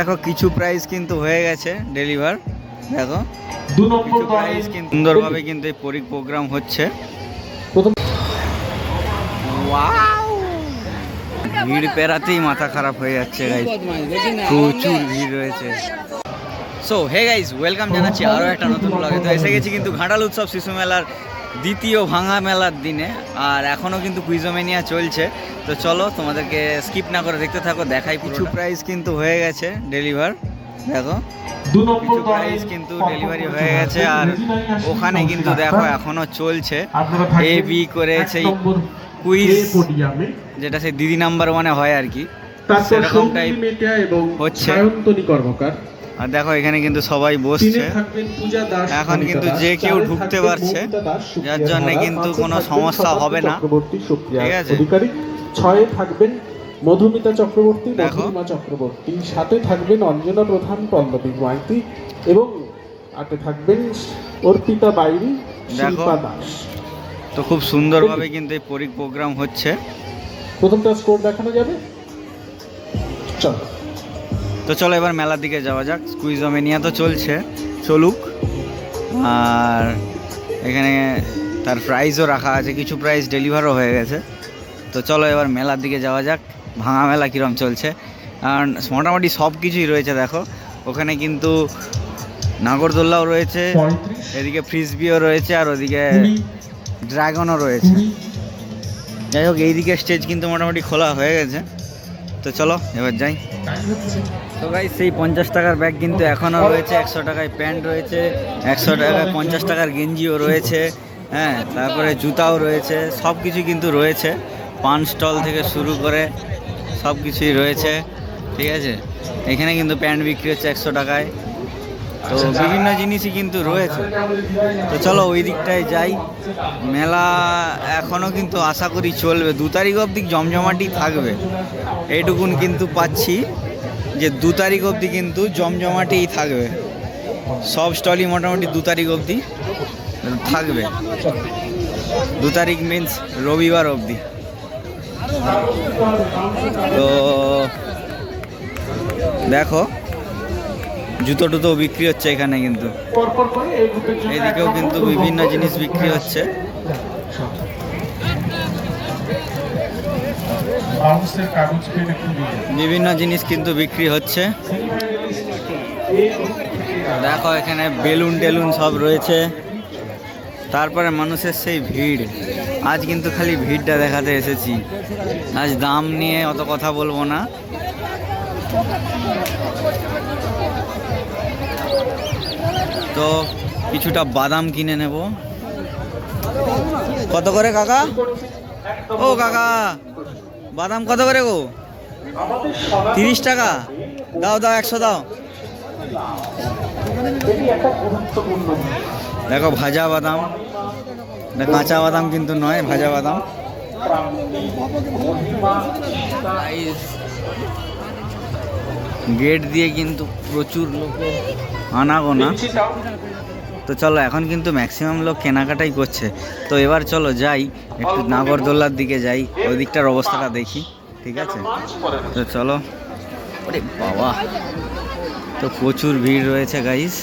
দেখো কিছু প্রাইস কিন্তু হয়ে গেছে ডেলিভার। দেখো কিছু প্রাইস কিন্তু সুন্দরভাবে কিন্তু এই প্রোগ্রাম হচ্ছে। ওয়াও, ভিড় পেরাতেই মাথা খারাপ হয়ে যাচ্ছে গাইস, প্রচুর ভিড় রয়েছে। সো হে গাইস, ওয়েলকাম জানাচ্ছি আরও একটা নতুন ব্লগে। তো এসে গেছি কিন্তু ঘাটাল উৎসব শিশু মেলার দ্বিতীয় ভাঙা মেলার দিনে, আর এখনও কিন্তু কুইজোমেনিয়া চলছে। তো চলো তোমাদেরকে স্কিপ না করে দেখতে থাকো, দেখাই। কিছু প্রাইস কিন্তু হয়ে গেছে ডেলিভার। দেখো কিছু প্রাইস কিন্তু ডেলিভারি হয়ে গেছে, আর ওখানে কিন্তু দেখো এখনও চলছে। এ বি করে সেই কুইজ, যেটা সেই দিদি নাম্বার ওয়ানে হয় আর কি, সেরকম টাইপ হচ্ছে। আর দেখো এখানে কিন্তু সবাই বসছে এখন, কিন্তু যে কেউ ঢুকতে পারছে, যার জন্য কিন্তু কোনো সমস্যা হবে না। ঠিক আছে, 6-এ থাকবেন মধুমিতা চক্রবর্তী, মধুরিমা চক্রবর্তী, 7-এ থাকবেন অঞ্জনা প্রধান, পল্লবী মাইতি, এবং 8-এ থাকবেন অর্পিতা বাইরি, শিল্পা দাস। তো খুব সুন্দরভাবে কিন্তু এই প্রোগ্রাম হচ্ছে। প্রথমটা স্কোর দেখানো যাবে, চলো। তো চলো এবার মেলার দিকে যাওয়া যাক। কুইজোমেনিয়া তো চলছে, চলুক। আর এখানে তার প্রাইজও রাখা আছে, কিছু প্রাইজ ডেলিভারও হয়ে গেছে। তো চলো এবার মেলার দিকে যাওয়া যাক, ভাঙা মেলা কীরকম চলছে। আর মোটামুটি সব কিছুই রয়েছে। দেখো ওখানে কিন্তু নাগরদোল্লাও রয়েছে, এদিকে ফ্রিসবিও রয়েছে, আর ওদিকে ড্রাগনও রয়েছে। যাই হোক, এইদিকে স্টেজ কিন্তু মোটামুটি খোলা হয়ে গেছে। তো চলো এবার যাই। তো গাইস, সেই 50 টাকার ব্যাগ কিন্তু এখনও রয়েছে, 100 টাকায় প্যান্ট রয়েছে, 100 টাকায় 50 টাকার গেঞ্জিও রয়েছে। হ্যাঁ, তারপরে জুতাও রয়েছে, সব কিছু কিন্তু রয়েছে। পান স্টল থেকে শুরু করে সব কিছুই রয়েছে। ঠিক আছে, এখানে কিন্তু প্যান্ট বিক্রি হচ্ছে 100 টাকায়। তো বিভিন্ন জিনিসই কিন্তু রয়েছে। তো চলো ওই দিকটায় যাই। মেলা এখনও কিন্তু আশা করি চলবে, 2 তারিখ অবধি জমজমাটি থাকবে, এইটুকুন কিন্তু পাচ্ছি, যে 2 তারিখ অবধি কিন্তু জমজমাটিই থাকবে। সব স্টলই মোটামুটি 2 তারিখ অবধি থাকবে। 2 তারিখ মিন্স রবিবার অবধি। তো দেখো জুতো টুতো বিক্রি হচ্ছে এখানে, কিন্তু এদিকেও কিন্তু বিভিন্ন জিনিস বিক্রি হচ্ছে। বিভিন্ন জিনিস কিন্তু বিক্রি হচ্ছে। দেখো এখানে বেলুন টেলুন সব রয়েছে। তারপরে মানুষের সেই ভিড়, আজ কিন্তু খালি ভিড়টা দেখাতে এসেছি। আজ দাম নিয়ে অত কথা বলবো না। তো কিছুটা বাদাম কিনে নেব। কত করে কাকা? ও কাকা, বাদাম কত করে গো? 30 টাকা। দাও দাও, 100 দাও। দেখো ভাজা বাদাম, কাঁচা বাদাম কিন্তু নয়, ভাজা বাদাম। গেট দিয়ে কিন্তু প্রচুর লোকের আনাগোনা। তো চলো, এখন কিন্তু ম্যাক্সিমাম লোক কেনাকাটাই করছে। তো এবার চলো যাই, একটু নাগরদোল্লার দিকে যাই, ওই দিকটার অবস্থাটা দেখি। ঠিক আছে, তো চলো। ওরে বাবা, তো প্রচুর ভিড় রয়েছে গাইস,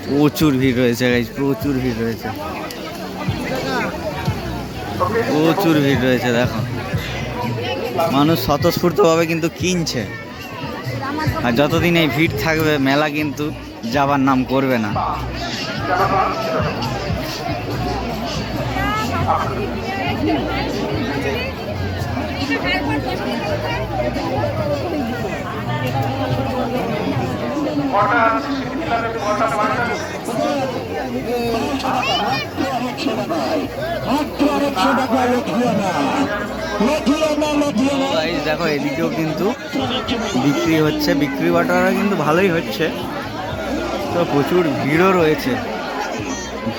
প্রচুর ভিড় রয়েছে গাইস, প্রচুর ভিড় রয়েছে, প্রচুর ভিড় রয়েছে। দেখো মানুষ স্বতঃস্ফূর্তভাবে কিন্তু কিনছে। আর যতদিন এই ভিড় থাকবে, মেলা কিন্তু যাবার নাম করবে না। দেখো এদিকেও কিন্তু বিক্রি হচ্ছে, বিক্রি বাটারা কিন্তু ভালোই হচ্ছে। তো প্রচুর ভিড়ও রয়েছে,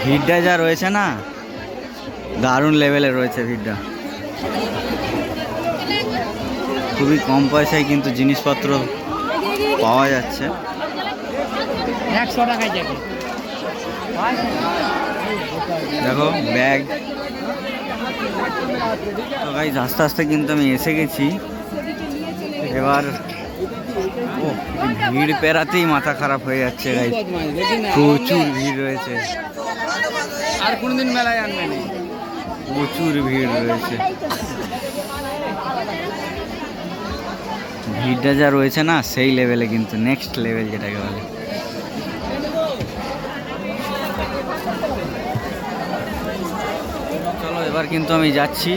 ভিড়টা যা রয়েছে না, দারুণ লেভেলে রয়েছে ভিড়টা। খুবই কম পয়সায় কিন্তু জিনিসপত্র পাওয়া যাচ্ছে। 100 টাকায় যাবে। দেখো ব্যাগ। তো গাইস, আস্তে আস্তে কিন্তু আমি এসে গেছি। এবার ও ভিড় পেরাতেই মাথা খারাপ হয়ে যাচ্ছে গাইস, প্রচুর ভিড় রয়েছে, আর কোনদিন মেলায় আনবে না। প্রচুর ভিড় রয়েছে। ভিড়টা যা রয়েছে না সেই লেভেলে, কিন্তু নেক্সট লেভেল যেটাকে বলে। চলো এবার কিন্তু আমি যাচ্ছি,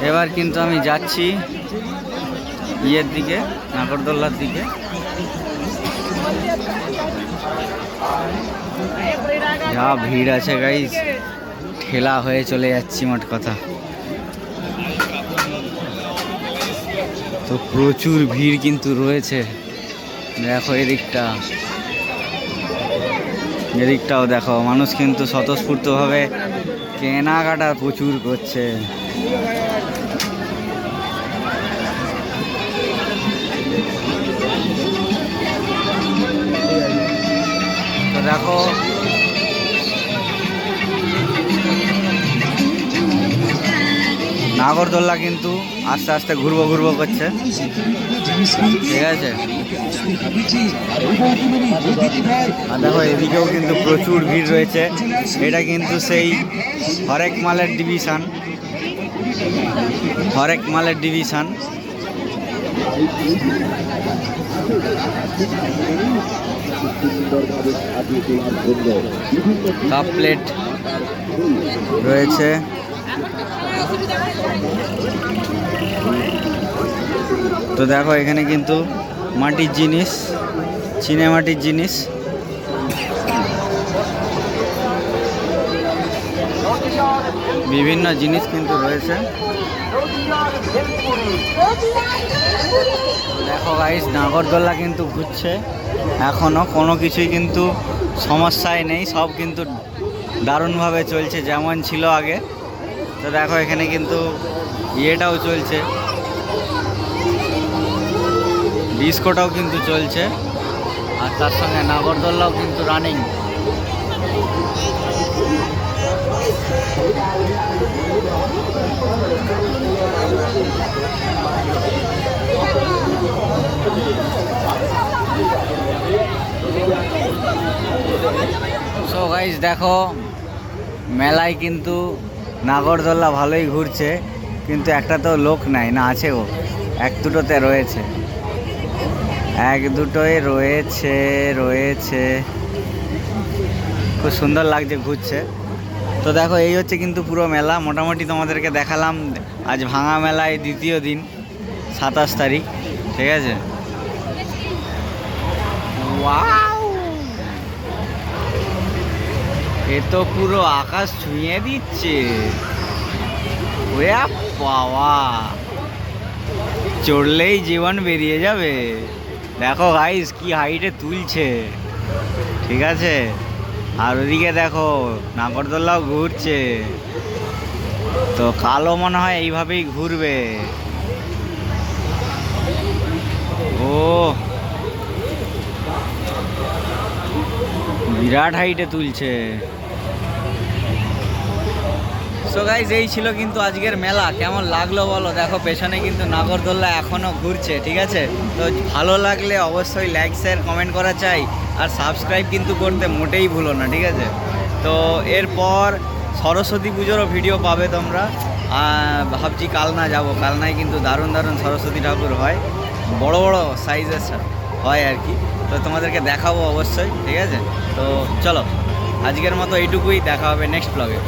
এবার কিন্তু আমি যাচ্ছি ইয়ের দিকে, নাগরদোল্লার দিকে। যা ভিড় আছে গাইস, ঠেলা হয়ে চলে যাচ্ছি মোট কথা। তো প্রচুর ভিড় কিন্তু রয়েছে, দেখো এদিকটাও দেখো, মানুষ কিন্তু স্বতঃস্ফূর্তভাবে কেনাকাটা প্রচুর করছে। তো দেখো নাগরদোল্লা কিন্তু আস্তে আস্তে ঘুরবো করছে, ঠিক আছে। আর দেখো এদিকেও কিন্তু প্রচুর ভিড় রয়েছে, এটা কিন্তু সেই হরেক মালের ডিভিশন। কাপ প্লেট রয়েছে, তো দেখো এখানে কিন্তু মাটির জিনিস, চীনামাটির জিনিস, বিভিন্ন জিনিস কিন্তু রয়েছে। দেখো গাইস, নাগরদোল্লা কিন্তু ঘুরছে এখনো, কোনো কিছুই কিন্তু সমস্যায় নেই, সব কিন্তু দারুণভাবে চলছে যেমন ছিল আগে। তো দেখো এখানে কিন্তু ইয়েটাও চলছে, ডিস্কোটাও কিন্তু চলছে, আর তার সঙ্গে নাগরদোল্লাও কিন্তু রানিং। সো গাইস দেখো, মেলায় কিন্তু নাগরদোল্লা ভালোই ঘুরছে, কিন্তু একটা তো লোক নাই, না আছে ও এক দুটোতে রয়েছে, এক দুটোই রয়েছে, খুব সুন্দর লাগছে ঘুরছে। তো দেখো এই হচ্ছে কিন্তু পুরো মেলা, মোটামুটি তোমাদেরকে দেখালাম। আজ ভাঙা মেলায় দ্বিতীয় দিন, 27 তারিখ, ঠিক আছে। ওয়াও, এ তো পুরো আকাশ ছুঁয়ে দিচ্ছে, ওরে বাবা, চড়লেই জীবন বেরিয়ে যাবে। দেখো গাইস কি হাইটে তুলছে, ঠিক আছে। আর ওদিকে দেখো নাগরদোল্লাও ঘুরছে, তো কালো মনে হয় এইভাবেই ঘুরবে। ও বিরাট হাইটে তুলছে। সো গাইস এই ছিল কিন্তু আজকের মেলা, কেমন লাগলো বলো। দেখো পেছনে কিন্তু নাগরদোল্লা এখনও ঘুরছে, ঠিক আছে। তো ভালো লাগলে অবশ্যই লাইক শেয়ার কমেন্ট করা চাই, আর সাবস্ক্রাইব কিন্তু করতে মোটেই ভুলো না, ঠিক আছে। তো এরপর সরস্বতী পুজোরও ভিডিও পাবে তোমরা, ভাবছি কালনা যাব, কালনায় কিন্তু দারুণ সরস্বতী ঠাকুর হয়, বড় সাইজের হয় আর কি। তো তোমাদেরকে দেখাবো অবশ্যই, ঠিক আছে। তো চলো আজকের মতো এইটুকুই, দেখা হবে নেক্সট ব্লগে।